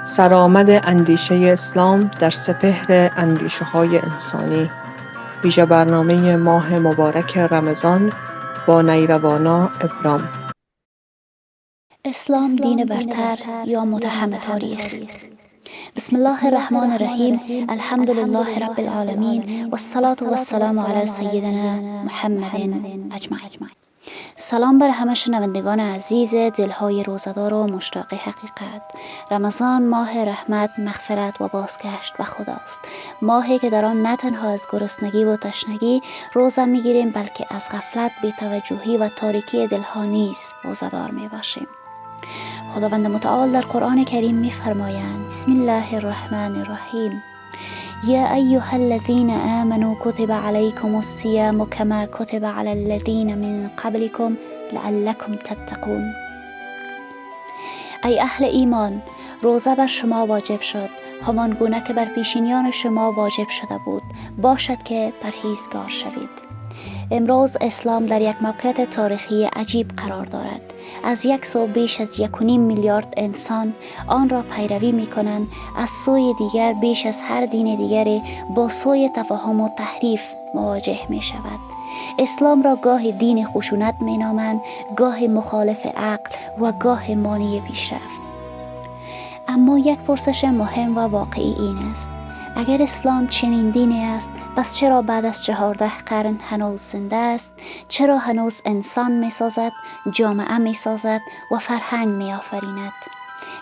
سرآمد اندیشه اسلام در سپهر اندیشه‌های انسانی. ویژه برنامه ماه مبارک رمضان با نیروانا ابرام. اسلام دین برتر یا متهم تاریخ. بسم الله الرحمن الرحیم. الحمد لله رب العالمین و الصلاة و السلام علی سیدنا محمد اجمعین. سلام بر همه شنوندگان عزیز دلهای روزدار و مشتاق حقیقت. رمضان ماه رحمت، مغفرت و بازگشت به خداست. ماهی که در آن نه تنها از گرسنگی و تشنگی روزه میگیریم، بلکه از غفلت، بی‌توجهی و تاریکی دلها نیز روزدار میباشیم. خداوند متعال در قرآن کریم می‌فرمایند: بسم الله الرحمن الرحیم. یا ایها الذین آمنوا کتب علیکم الصیام کما کتب علی الذین من قبلکم لعلکم تتقون. ای اهل ایمان، روزه بر شما واجب شد همان گونه که بر پیشینیان شما واجب شده بود، باشد که پرهیزگار شوید. امروز اسلام در یک موقعیت تاریخی عجیب قرار دارد. از یک سو بیش از 1.5 میلیارد انسان آن را پیروی می کنند، از سوی دیگر بیش از هر دین دیگری با سوی تفاهم و تحریف مواجه می شود. اسلام را گاه دین خشونت می نامند، گاه مخالف عقل و گاه مانع پیشرفت. اما یک پرسش مهم و واقعی این است: اگر اسلام چنین دینی است، پس چرا بعد از 14 قرن هنوز زنده است؟ چرا هنوز انسان می سازد، جامعه می سازد و فرهنگ می آفریند؟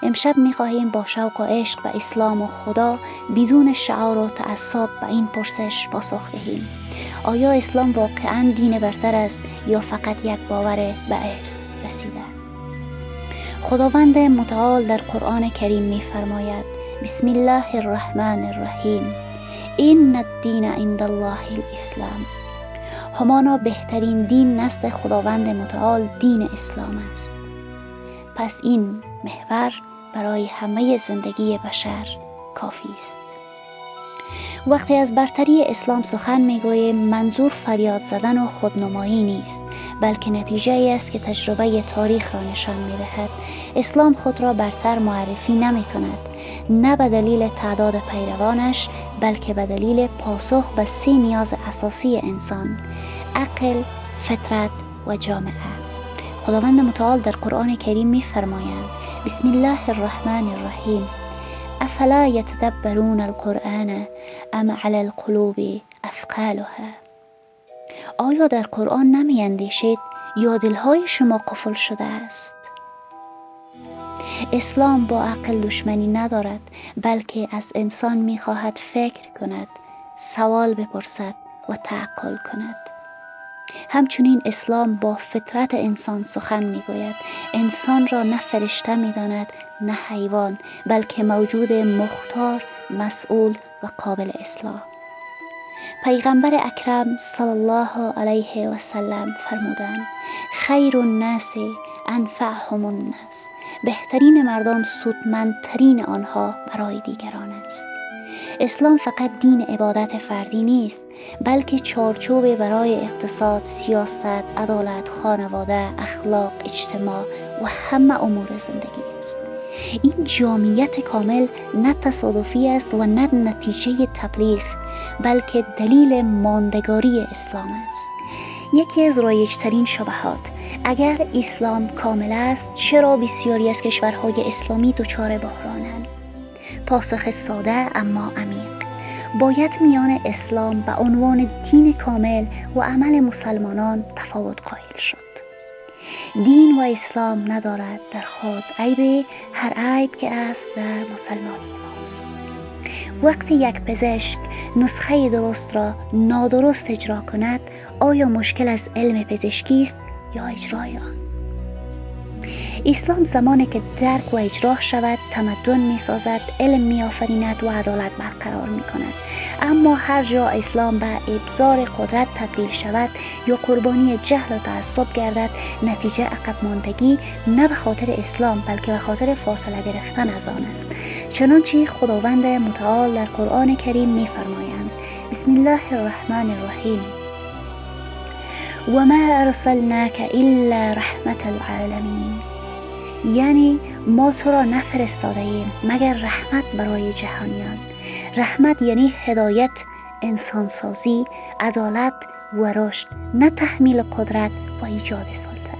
امشب می خواهیم با شوق و عشق به اسلام و خدا بدون شعار و تعصب به این پرسش پاسخ دهیم: آیا اسلام واقعاً دین برتر است یا فقط یک باور به ارث رسیده؟ خداوند متعال در قرآن کریم می فرماید: بسم الله الرحمن الرحیم. این الدین عند الله الاسلام. همانا بهترین دین نزد خداوند متعال دین اسلام است. پس این محور برای همه زندگی بشر کافی است. وقتی از برتری اسلام سخن میگوییم، منظور فریاد زدن و خودنمایی نیست، بلکه نتیجه ای است که تجربه تاریخ را نشان می‌دهد. اسلام خود را برتر معرفی نمی کند، نه به دلیل تعداد پیروانش، بلکه به دلیل پاسخ به 3 نیاز اساسی انسان: عقل، فطرت و جامعه. خداوند متعال در قرآن کریم می‌فرماید: بسم الله الرحمن الرحیم. افلا یتدبرون القرآن ام علی القلوب اثقالها. آیا در قرآن نمی اندیشید یا دلهای شما قفل شده است؟ اسلام با عقل دشمنی ندارد، بلکه از انسان می خواهد فکر کند، سوال بپرسد و تعقل کند. همچنین اسلام با فطرت انسان سخن می گوید. انسان را نه فرشته می داند نه حیوان، بلکه موجود مختار، مسئول و قابل اصلاح. پیغمبر اکرم صلی الله علیه و سلم فرمودند: خیر الناس انفعهم الناس. بهترین مردم سودمندترین آنها برای دیگران است. اسلام فقط دین عبادت فردی نیست، بلکه چارچوب برای اقتصاد، سیاست، عدالت، خانواده، اخلاق، اجتماع و همه امور زندگی است. این جامعیت کامل نه تصادفی است و نه نتیجه تبلیغ، بلکه دلیل ماندگاری اسلام است. یکی از رایج‌ترین شبهات: اگر اسلام کامل است، چرا بسیاری از کشورهای اسلامی دچار بحرانند؟ پاسخ ساده اما عمیق: باید میان اسلام به عنوان دین کامل و عمل مسلمانان تفاوت قائل شد. دین و اسلام ندارد در خود عیب، هر عیب که است در مسلمانی ماست. وقتی یک پزشک نسخه درست را نادرست اجرا کند، آیا مشکل از علم پزشکی است یا اجرای آن؟ اسلام زمانی که درک و اجرا شود تمدن می سازد، علم می آفریند و عدالت برقرار می کند. اما هر جا اسلام به ابزار قدرت تبدیل شود یا قربانی جهل و تعصب گردد، نتیجه عقب ماندگی نه به خاطر اسلام بلکه به خاطر فاصله گرفتن از آن است. چنانچه خداوند متعال در قرآن کریم می فرمایند: بسم الله الرحمن الرحیم. و ما ارسلناک الا رحمة العالمین. یعنی ما تو را نفرستاده ایم مگر رحمت برای جهانیان. رحمت یعنی هدایت، انسانسازی، عدالت و رشد، نه تحمیل قدرت و ایجاد سلطه.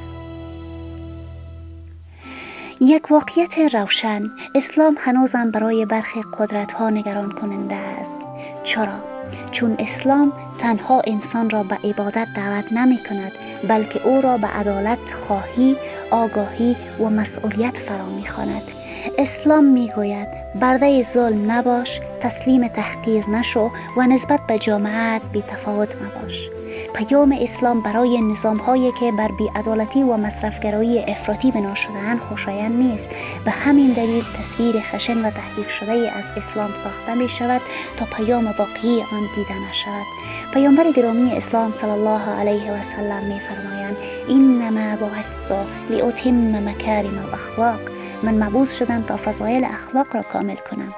یک واقعیت روشن، اسلام هنوزم برای برخی قدرت‌ها نگران کننده است. چرا؟ چون اسلام تنها انسان را به عبادت دعوت نمی کند، بلکه او را به عدالت خواهی، آگاهی و مسئولیت فرا می خواند. اسلام می گوید برده ظلم نباش، تسلیم تحقیر نشو و نسبت به جامعه بی تفاوت مباش. پیام اسلام برای نظام‌هایی که بر بی‌عدالتی و مصرفگرایی افراطی بنا شده‌اند خوشایند نیست. به همین دلیل تصویر خشن و تحریف شده از اسلام ساخته می شود تا پیام واقعی آن دیده نشود. پیامبر گرامی اسلام صلی الله علیه و سلم می فرمایند انما بعثت لاتم مکارم الاخلاق، من مبعوث شدم تا فضایل اخلاق را کامل کنم.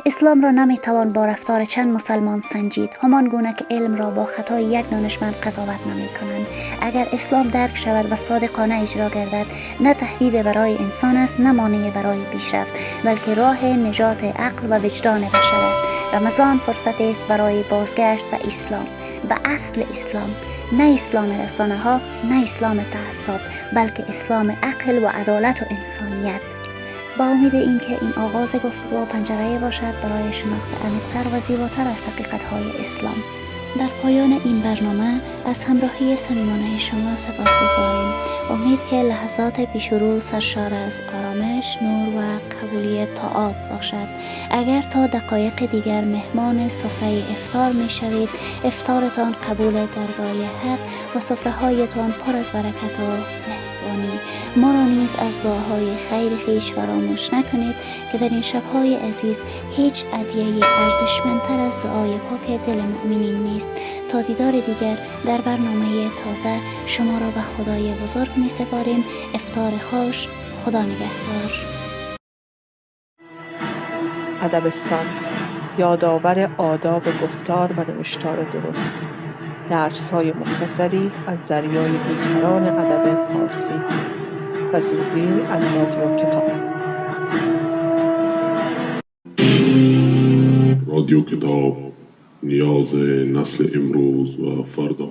اسلام را نمیتوان با رفتار چند مسلمان سنجید، همان گونه که علم را با خطای یک دانشمند قضاوت نمی کنند. اگر اسلام درک شود و صادقانه اجرا گردد، نه تهدید برای انسان است، نه مانع برای پیشرفت، بلکه راه نجات عقل و وجدان بشر است. رمضان فرصت است برای بازگشت به اسلام، به اصل اسلام، نه اسلام رسانه ها، نه اسلام تعصب، بلکه اسلام عقل و عدالت و انسانیت. با امید اینکه این آغاز گفتگو پنجره‌ای باشد برای شناخت عمیق‌تر و زیباتر از حقیقت‌های اسلام. در پایان این برنامه از همراهی صمیمانه شما سپاسگزاریم. امید که لحظات پیش رو سرشار از آرامش، نور و قبولیت طاعات باشد. اگر تا دقایق دیگر مهمان سفره افطار می شوید، افطارتان قبول درگاه حق و سفره‌هایتان پر از برکت و مهربانی. ما را نیز از دعاهای خیر خویش فراموش نکنید که در این شب‌های عزیز هیچ هدیه ارزشمندتر از دعای پاک دل مؤمنین نیست. تا دیدار دیگر در برنامه تازه، شما را به خدای بزرگ می سپاریم. افطار خوش، خدا نگهدار. ادبستان، یادآور آداب گفتار و نوشتار درست. درس‌های مختصری از دریای بیکران ادب فارسی. و زودی از رادیو کتاب. رادیو کتاب، نیاز نسل امروز و فردا.